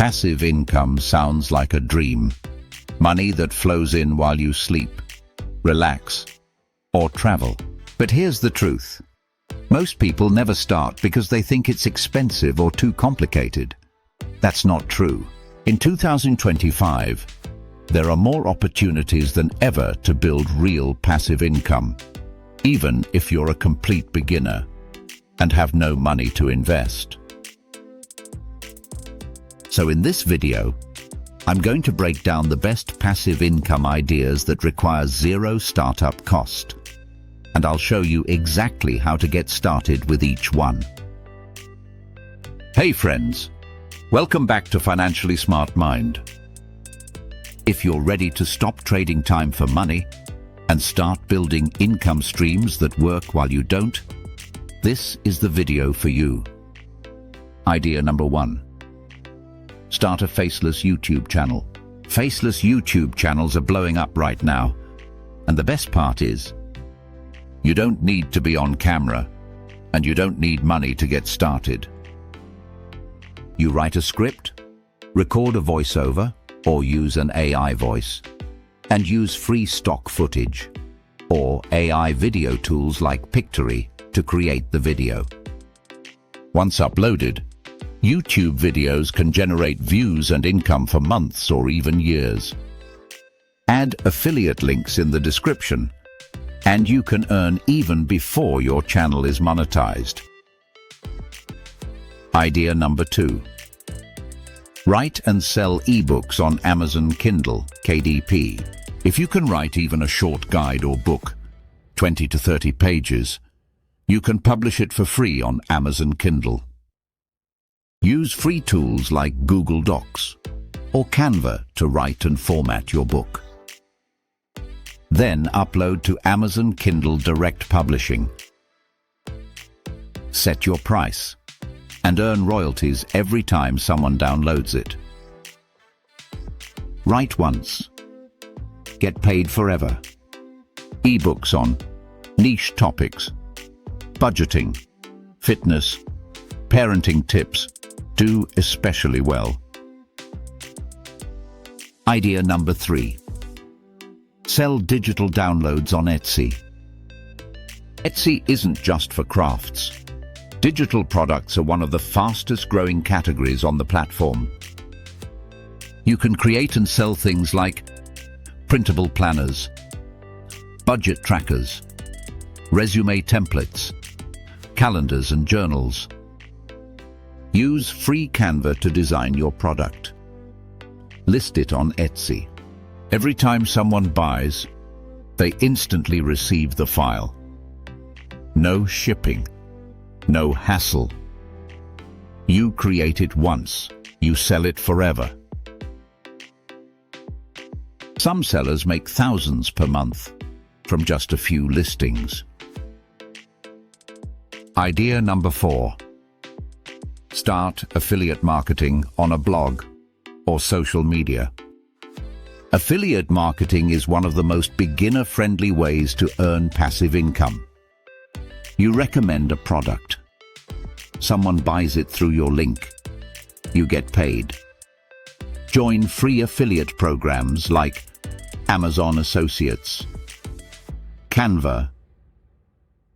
Passive income sounds like a dream. Money that flows in while you sleep, relax, or travel. But here's the truth. Most people never start because they think it's expensive or too complicated. That's not true. In 2025, there are more opportunities than ever to build real passive income, even if you're a complete beginner and have no money to invest. So in this video, I'm going to break down the best passive income ideas that require zero startup cost. And I'll show you exactly how to get started with each one. Hey friends, welcome back to Financially Smart Mind. If you're ready to stop trading time for money and start building income streams that work while you don't, this is the video for you. Idea number 1. Start a faceless YouTube channel. Faceless YouTube channels are blowing up right now. And the best part is, you don't need to be on camera, and you don't need money to get started. You write a script, record a voiceover, or use an AI voice, and use free stock footage, or AI video tools like Pictory to create the video. Once uploaded, YouTube videos can generate views and income for months or even years. Add affiliate links in the description, and you can earn even before your channel is monetized. Idea number 2. Write and sell ebooks on Amazon Kindle, KDP. If you can write even a short guide or book, 20 to 30 pages, you can publish it for free on Amazon Kindle. Use free tools like Google Docs or Canva to write and format your book. Then upload to Amazon Kindle Direct Publishing. Set your price and earn royalties every time someone downloads it. Write once, get paid forever. Ebooks on niche topics, budgeting, fitness, parenting tips do especially well. Idea number 3. Sell digital downloads on Etsy. Etsy isn't just for crafts. Digital products are one of the fastest growing categories on the platform. You can create and sell things like printable planners, budget trackers, resume templates, calendars and journals. Use free Canva to design your product. List it on Etsy. Every time someone buys, they instantly receive the file. No shipping, no hassle. You create it once, you sell it forever. Some sellers make thousands per month from just a few listings. Idea number 4. Start affiliate marketing on a blog or social media. Affiliate marketing is one of the most beginner-friendly ways to earn passive income. You recommend a product. Someone buys it through your link. You get paid. Join free affiliate programs like Amazon Associates, Canva,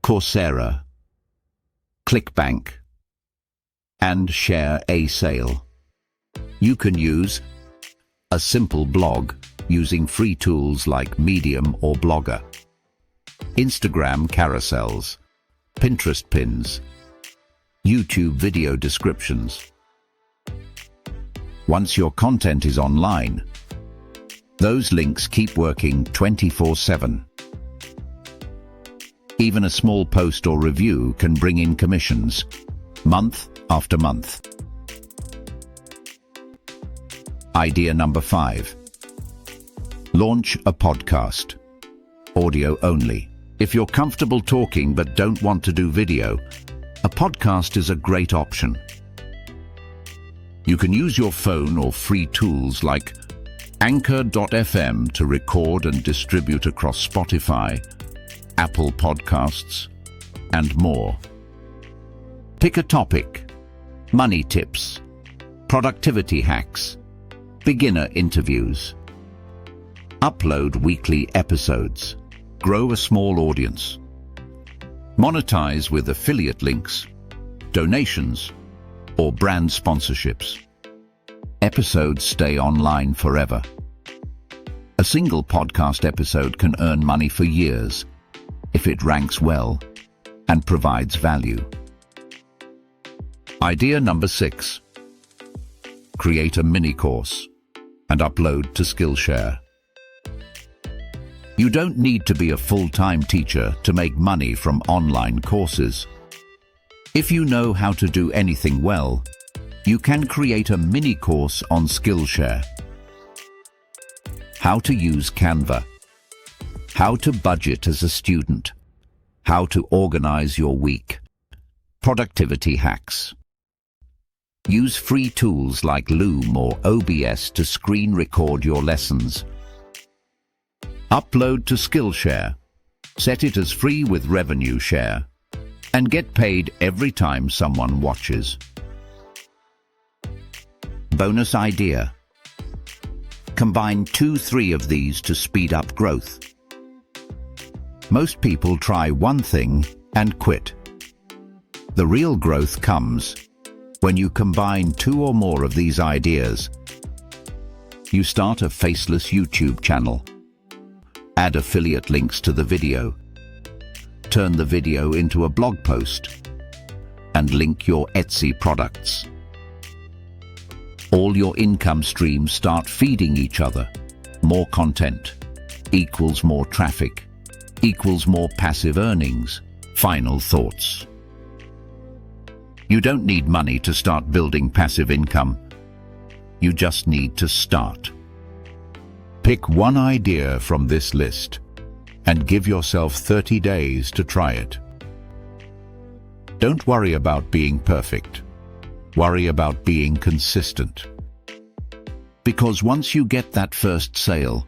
Coursera, ClickBank, and Share a Sale. You can use a simple blog using free tools like Medium or Blogger, Instagram carousels, Pinterest pins, YouTube video descriptions. Once your content is online, those links keep working 24/7. Even a small post or review can bring in commissions, month after month. Idea number 5. Launch a podcast. Audio only. If you're comfortable talking but don't want to do video, a podcast is a great option. You can use your phone or free tools like Anchor.fm to record and distribute across Spotify, Apple Podcasts, and more. Pick a topic: money tips, Productivity hacks. Beginner interviews. Upload weekly episodes. Grow a small audience. Monetize with affiliate links, donations, or brand sponsorships. Episodes stay online forever. A single podcast episode can earn money for years if it ranks well and provides value. Idea number 6. Create a mini course and upload to Skillshare. You don't need to be a full-time teacher to make money from online courses. If you know how to do anything well, you can create a mini course on Skillshare. How to use Canva. How to budget as a student. How to organize your week. Productivity hacks. Use free tools like Loom or OBS to screen record your lessons. Upload to Skillshare. Set it as free with revenue share and get paid every time someone watches. Bonus idea. Combine 2-3 of these to speed up growth. Most people try one thing and quit. The real growth comes when you combine 2 or more of these ideas. You start a faceless YouTube channel. Add affiliate links to the video. Turn the video into a blog post and link your Etsy products. All your income streams start feeding each other. More content equals more traffic, equals more passive earnings. Final thoughts. You don't need money to start building passive income. You just need to start. Pick one idea from this list and give yourself 30 days to try it. Don't worry about being perfect. Worry about being consistent. Because once you get that first sale,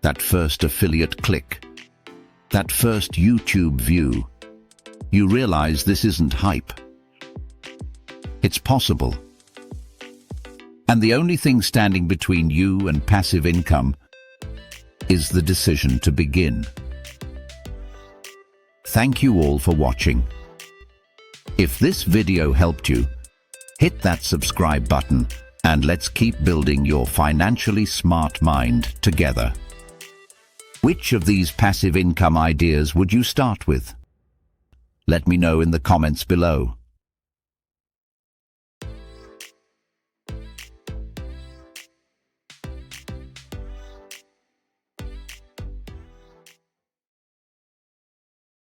that first affiliate click, that first YouTube view, you realize this isn't hype. It's possible. And the only thing standing between you and passive income is the decision to begin. Thank you all for watching. If this video helped you, hit that subscribe button and let's keep building your financially smart mind together. Which of these passive income ideas would you start with? Let me know in the comments below.